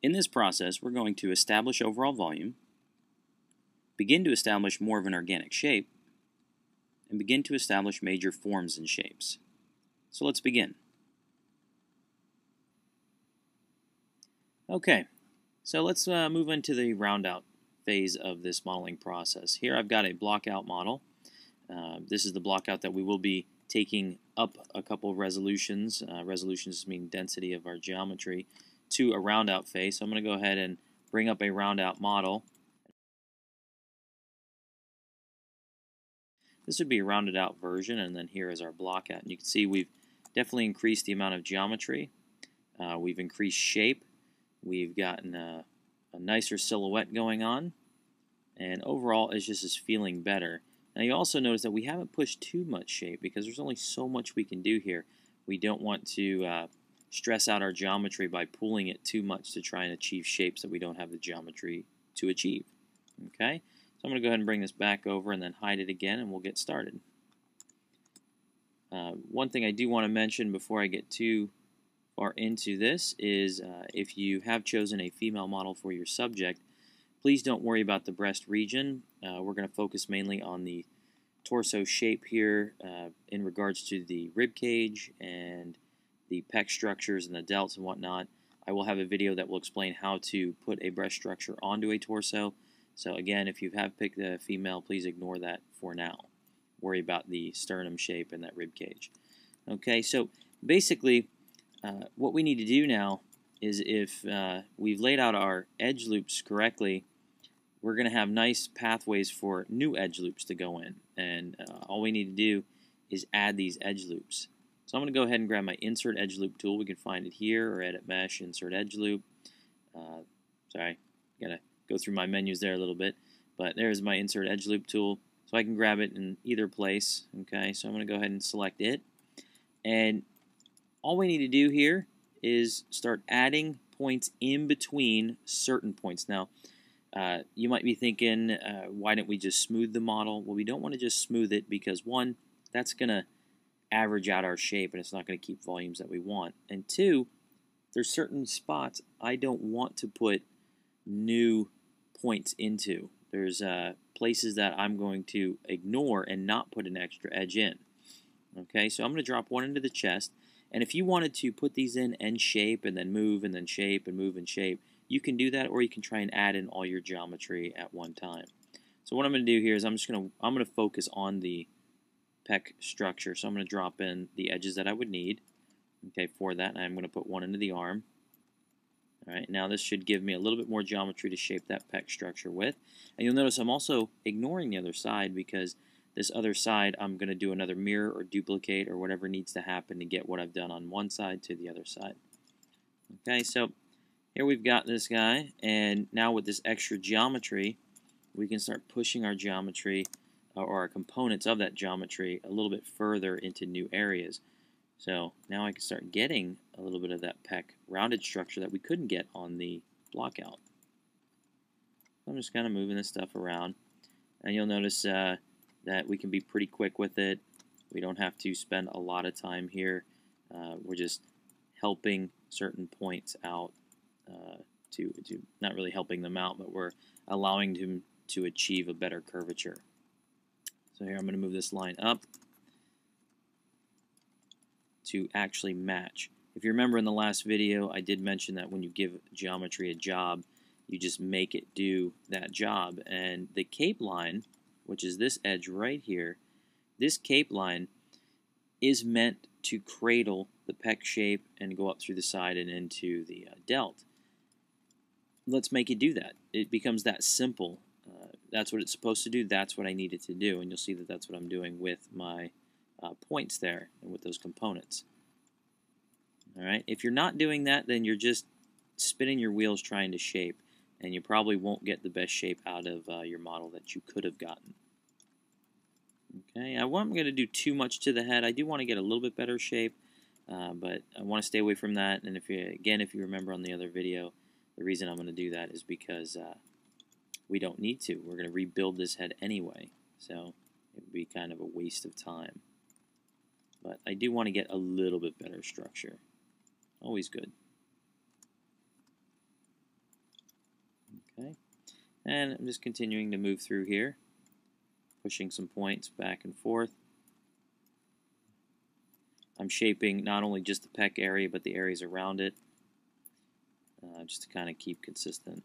In this process, we're going to establish overall volume, begin to establish more of an organic shape, and begin to establish major forms and shapes. So let's begin. Okay, so let's move into the round out phase of this modeling process. Here I've got a block out model. This is the block out that we will be taking up a couple of resolutions. Resolutions mean density of our geometry to a round out phase. So I'm going to go ahead and bring up a round out model. This would be a rounded out version, and then here is our block out. And you can see we've definitely increased the amount of geometry. We've increased shape. We've gotten a nicer silhouette going on, and overall it just is feeling better. Now you also notice that we haven't pushed too much shape because there's only so much we can do here. We don't want to stress out our geometry by pulling it too much to try and achieve shapes that we don't have the geometry to achieve. Okay, so I'm going to go ahead and bring this back over and then hide it again, and we'll get started. One thing I do want to mention before I get too far into this is if you have chosen a female model for your subject, please don't worry about the breast region. We're going to focus mainly on the torso shape here in regards to the rib cage and the pec structures and the delts and whatnot. I will have a video that will explain how to put a breast structure onto a torso. So again, if you have picked a female, please ignore that for now. Worry about the sternum shape and that rib cage. Okay, so basically what we need to do now is if we've laid out our edge loops correctly, we're going to have nice pathways for new edge loops to go in. And all we need to do is add these edge loops. So I'm going to go ahead and grab my Insert Edge Loop tool. We can find it here, or Edit Mesh, Insert Edge Loop. Sorry, got to go through my menus there a little bit. But there's my Insert Edge Loop tool. So I can grab it in either place. Okay, so I'm going to go ahead and select it. And all we need to do here is start adding points in between certain points. Now, you might be thinking, why don't we just smooth the model? Well, we don't want to just smooth it because, one, that's going to average out our shape and it's not going to keep volumes that we want. And two, there's certain spots I don't want to put new points into. There's places that I'm going to ignore and not put an extra edge in. Okay, so I'm going to drop one into the chest. And if you wanted to put these in and shape and then move and then shape and move and shape, you can do that, or you can try and add in all your geometry at one time. So what I'm going to do here is I'm going to focus on the pec structure. So I'm going to drop in the edges that I would need, okay, for that, and I'm going to put one into the arm. All right, now this should give me a little bit more geometry to shape that pec structure with. And you'll notice I'm also ignoring the other side because this other side I'm going to do another mirror or duplicate or whatever needs to happen to get what I've done on one side to the other side. Okay, so here we've got this guy, and now with this extra geometry, we can start pushing our geometry or our components of that geometry a little bit further into new areas. So now I can start getting a little bit of that pec rounded structure that we couldn't get on the block out. I'm just kind of moving this stuff around, and you'll notice that we can be pretty quick with it. We don't have to spend a lot of time here. We're just helping certain points out to not really helping them out, but we're allowing them to achieve a better curvature. So here I'm going to move this line up to actually match. If you remember in the last video, I did mention that when you give geometry a job, you just make it do that job. And the cape line, which is this edge right here, this cape line is meant to cradle the pec shape and go up through the side and into the delt. Let's make it do that. It becomes that simple. That's what it's supposed to do. That's what I need it to do. And you'll see that that's what I'm doing with my points there and with those components. All right. If you're not doing that, then you're just spinning your wheels trying to shape, and you probably won't get the best shape out of your model that you could have gotten. Okay. I wasn't going to do too much to the head. I do want to get a little bit better shape, but I want to stay away from that. And if you remember on the other video, the reason I'm going to do that is because we don't need to. We're going to rebuild this head anyway, so it would be kind of a waste of time. But I do want to get a little bit better structure. Always good. And I'm just continuing to move through here, pushing some points back and forth. I'm shaping not only just the pec area, but the areas around it, just to kind of keep consistent.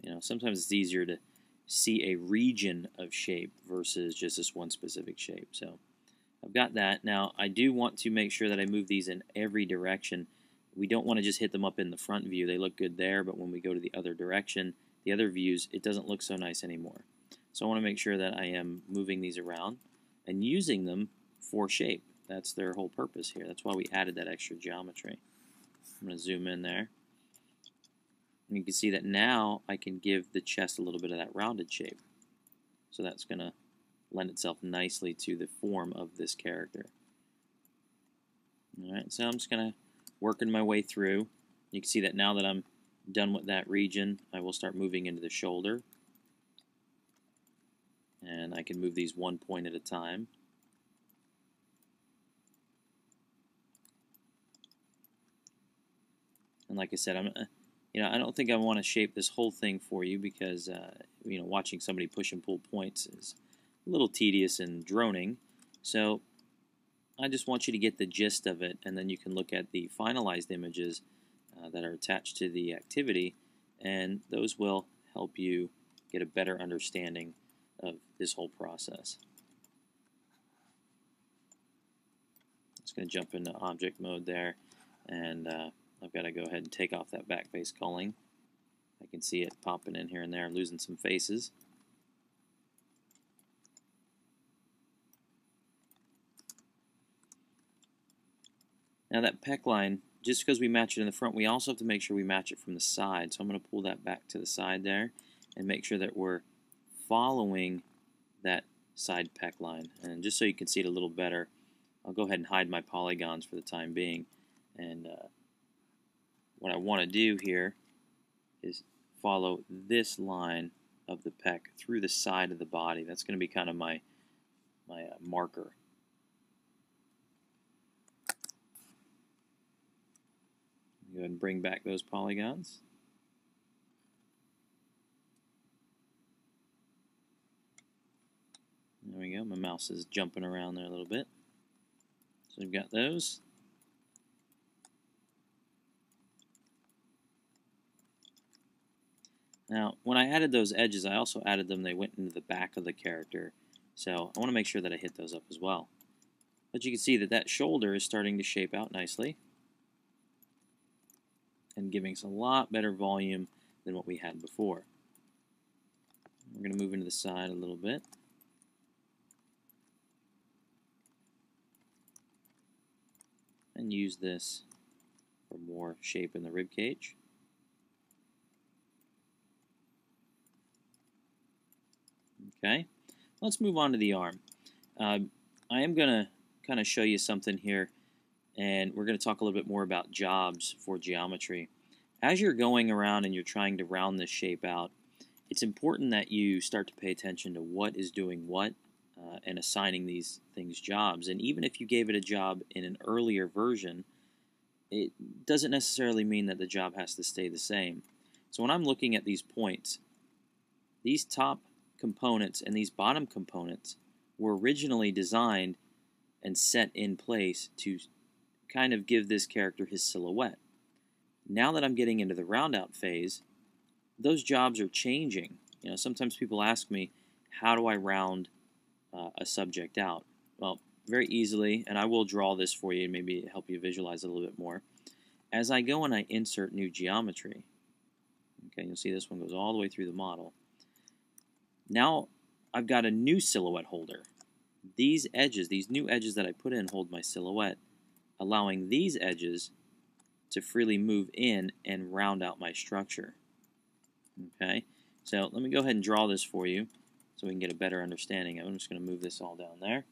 You know, sometimes it's easier to see a region of shape versus just this one specific shape. So I've got that. Now, I do want to make sure that I move these in every direction. We don't want to just hit them up in the front view. They look good there, but when we go to the other direction, the other views, it doesn't look so nice anymore. So I want to make sure that I am moving these around and using them for shape. That's their whole purpose here. That's why we added that extra geometry. I'm going to zoom in there. And you can see that now I can give the chest a little bit of that rounded shape. So that's going to lend itself nicely to the form of this character. Alright, so I'm just going to work my way through. You can see that now that I'm done with that region, I will start moving into the shoulder. And I can move these one point at a time. And like I said, I don't think I want to shape this whole thing for you because watching somebody push and pull points is a little tedious and droning. So I just want you to get the gist of it, and then you can look at the finalized images that are attached to the activity, and those will help you get a better understanding of this whole process. Just going to jump into object mode there, and I've got to go ahead and take off that back face culling. I can see it popping in here and there, losing some faces. Now that pec line, just because we match it in the front, we also have to make sure we match it from the side. So I'm going to pull that back to the side there and make sure that we're following that side pec line. And just so you can see it a little better, I'll go ahead and hide my polygons for the time being. And what I want to do here is follow this line of the pec through the side of the body. That's going to be kind of my marker. Go ahead and bring back those polygons. There we go. My mouse is jumping around there a little bit. So we've got those. Now, when I added those edges, I also added them. They went into the back of the character. So I want to make sure that I hit those up as well. But you can see that that shoulder is starting to shape out nicely and giving us a lot better volume than what we had before. We're going to move into the side a little bit. And use this for more shape in the rib cage. Okay, let's move on to the arm. I am going to kind of show you something here, and we're going to talk a little bit more about jobs for geometry. As you're going around and you're trying to round this shape out, it's important that you start to pay attention to what is doing what and assigning these things jobs. And even if you gave it a job in an earlier version, it doesn't necessarily mean that the job has to stay the same. So when I'm looking at these points, these top components and these bottom components were originally designed and set in place to kind of give this character his silhouette. Now that I'm getting into the round out phase, those jobs are changing. Sometimes people ask me, how do I round a subject out? Well, very easily, and I will draw this for you and maybe help you visualize it a little bit more. As I go and I insert new geometry, okay, you'll see this one goes all the way through the model. Now I've got a new silhouette holder. These edges, these new edges that I put in, hold my silhouette, allowing these edges to freely move in and round out my structure. Okay, so let me go ahead and draw this for you so we can get a better understanding. I'm just going to move this all down there.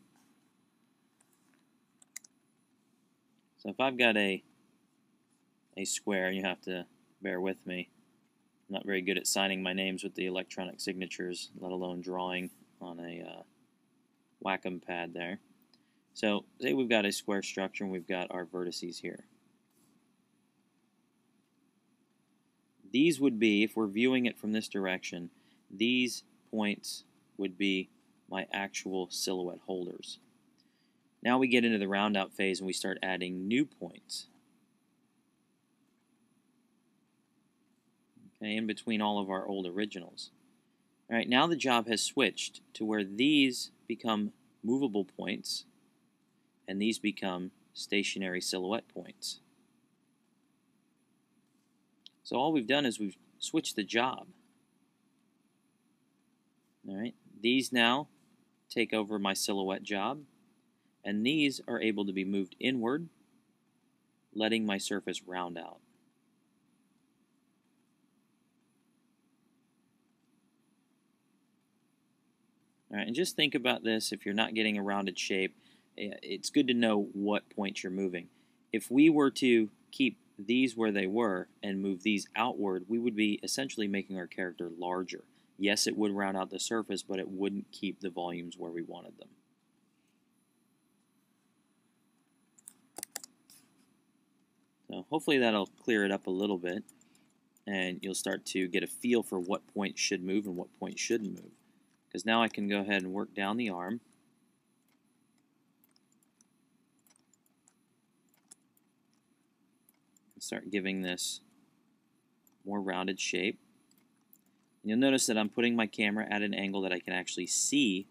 So if I've got a square, you have to bear with me. I'm not very good at signing my names with the electronic signatures, let alone drawing on a Wacom pad there. So say we've got a square structure and we've got our vertices here. these would be, if we're viewing it from this direction, these points would be my actual silhouette holders. Now we get into the round out phase and we start adding new points. Okay, in between all of our old originals. All right, now the job has switched to where these become movable points and these become stationary silhouette points. So all we've done is we've switched the job. All right, these now take over my silhouette job, and these are able to be moved inward, letting my surface round out. All right, and just think about this. If you're not getting a rounded shape, it's good to know what points you're moving. If we were to keep these where they were and move these outward, we would be essentially making our character larger. Yes, it would round out the surface, but it wouldn't keep the volumes where we wanted them. So hopefully that'll clear it up a little bit, and you'll start to get a feel for what points should move and what points shouldn't move. Because now I can go ahead and work down the arm. And start giving this more rounded shape. And you'll notice that I'm putting my camera at an angle that I can actually see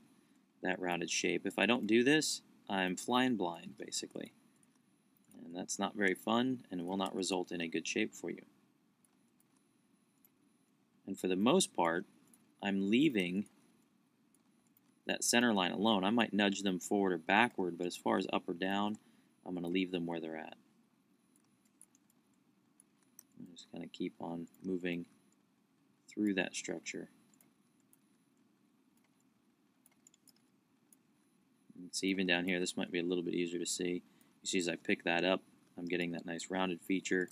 that rounded shape. If I don't do this, I'm flying blind, basically. And that's not very fun and will not result in a good shape for you. And for the most part, I'm leaving that center line alone. I might nudge them forward or backward, but as far as up or down, I'm going to leave them where they're at. I'm just going to keep on moving through that structure. You can see even down here, this might be a little bit easier to see. You see as I pick that up, I'm getting that nice rounded feature.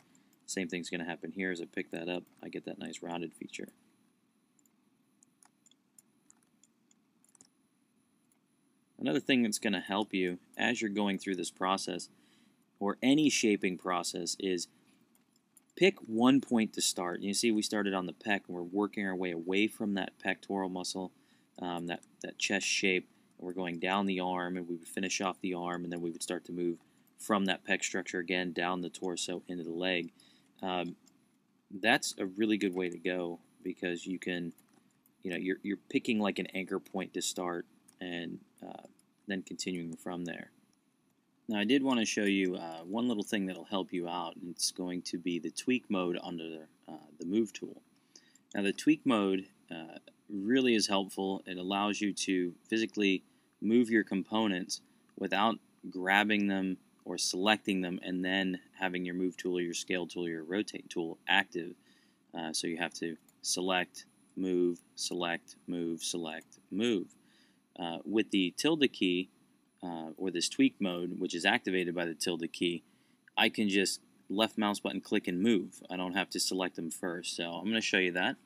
Same thing's going to happen here. As I pick that up, I get that nice rounded feature. Another thing that's going to help you as you're going through this process, or any shaping process, is pick one point to start. You see we started on the pec, and we're working our way away from that pectoral muscle, that chest shape, and we're going down the arm, and we would finish off the arm, and then we would start to move from that pec structure again down the torso into the leg. That's a really good way to go, because you can, you're picking like an anchor point to start, and then continuing from there. Now I did want to show you one little thing that'll help you out, and it's going to be the tweak mode under the move tool. Now the tweak mode really is helpful. It allows you to physically move your components without grabbing them or selecting them and then having your move tool or your scale tool or your rotate tool active. So you have to select, move, select, move, select, move. With the tilde key, or this tweak mode, which is activated by the tilde key, I can just left mouse button click and move. I don't have to select them first. So I'm going to show you that.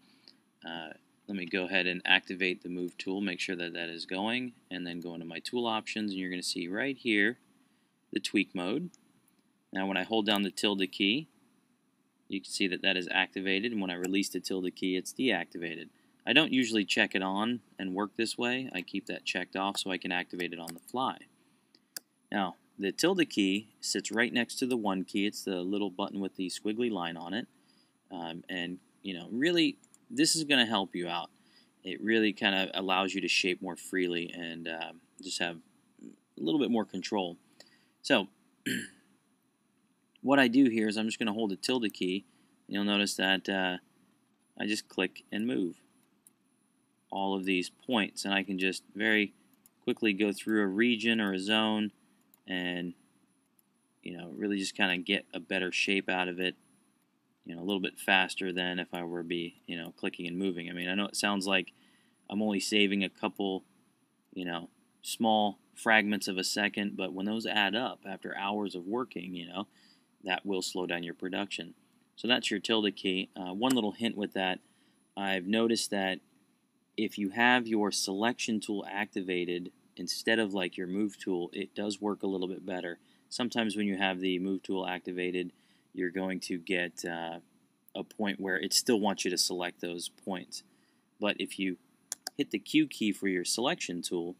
Let me go ahead and activate the move tool, make sure that that is going, and then go into my tool options, and you're going to see right here the tweak mode. Now when I hold down the tilde key, you can see that that is activated, and when I release the tilde key, it's deactivated. I don't usually check it on and work this way. I keep that checked off so I can activate it on the fly. Now, the tilde key sits right next to the 1 key. It's the little button with the squiggly line on it. And, really, this is going to help you out. It really kind of allows you to shape more freely and just have a little bit more control. So, what I do here is I'm just going to hold the tilde key. You'll notice that I just click and move all of these points, and I can just very quickly go through a region or a zone and really just kind of get a better shape out of it, a little bit faster than if I were to be clicking and moving. I mean, I know it sounds like I'm only saving a couple small fragments of a second, but when those add up after hours of working, that will slow down your production. So that's your tilde key. One little hint with that, I've noticed that if you have your selection tool activated instead of like your move tool, it does work a little bit better. Sometimes when you have the move tool activated, you're going to get a point where it still wants you to select those points. But if you hit the Q key for your selection tool,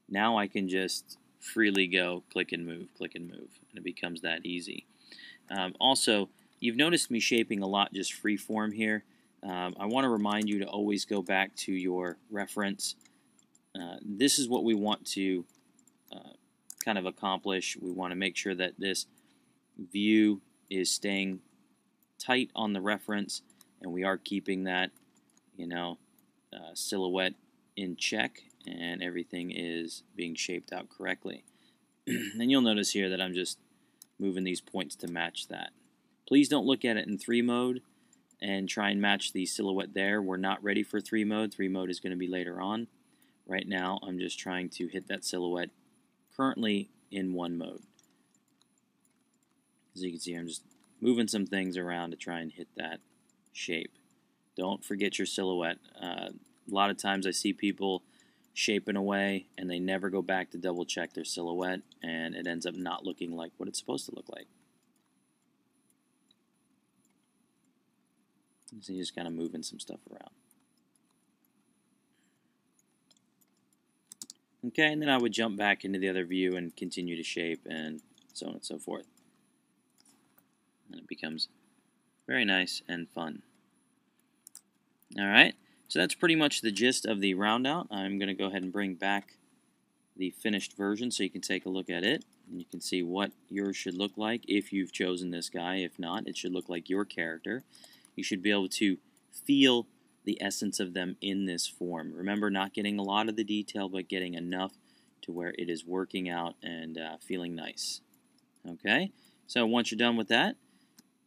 now I can just freely go click and move, and it becomes that easy. Also, you've noticed me shaping a lot just free form here. I want to remind you to always go back to your reference. This is what we want to kind of accomplish. We want to make sure that this view is staying tight on the reference, and we are keeping that, silhouette in check, and everything is being shaped out correctly. And you'll notice here that I'm just moving these points to match that. Please don't look at it in 3 mode and try and match the silhouette there. We're not ready for 3 mode. 3 mode is going to be later on. Right now, I'm just trying to hit that silhouette currently in 1 mode. As you can see, I'm just moving some things around to try and hit that shape. Don't forget your silhouette. A lot of times I see people shaping away and they never go back to double check their silhouette, and it ends up not looking like what it's supposed to look like. So you're just kind of moving some stuff around. Okay, and then I would jump back into the other view and continue to shape, and so on and so forth. And it becomes very nice and fun. Alright, so that's pretty much the gist of the roundout. I'm going to go ahead and bring back the finished version so you can take a look at it. And you can see what yours should look like if you've chosen this guy. If not, it should look like your character. You should be able to feel the essence of them in this form. Remember, not getting a lot of the detail, but getting enough to where it is working out and feeling nice. Okay, so once you're done with that,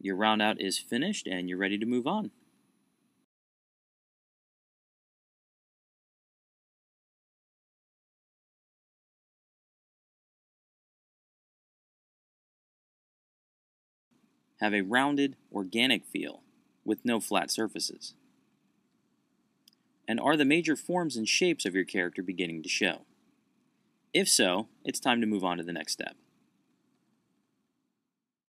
your roundout is finished and you're ready to move on. Have a rounded, organic feel with no flat surfaces. And are the major forms and shapes of your character beginning to show? If so, it's time to move on to the next step.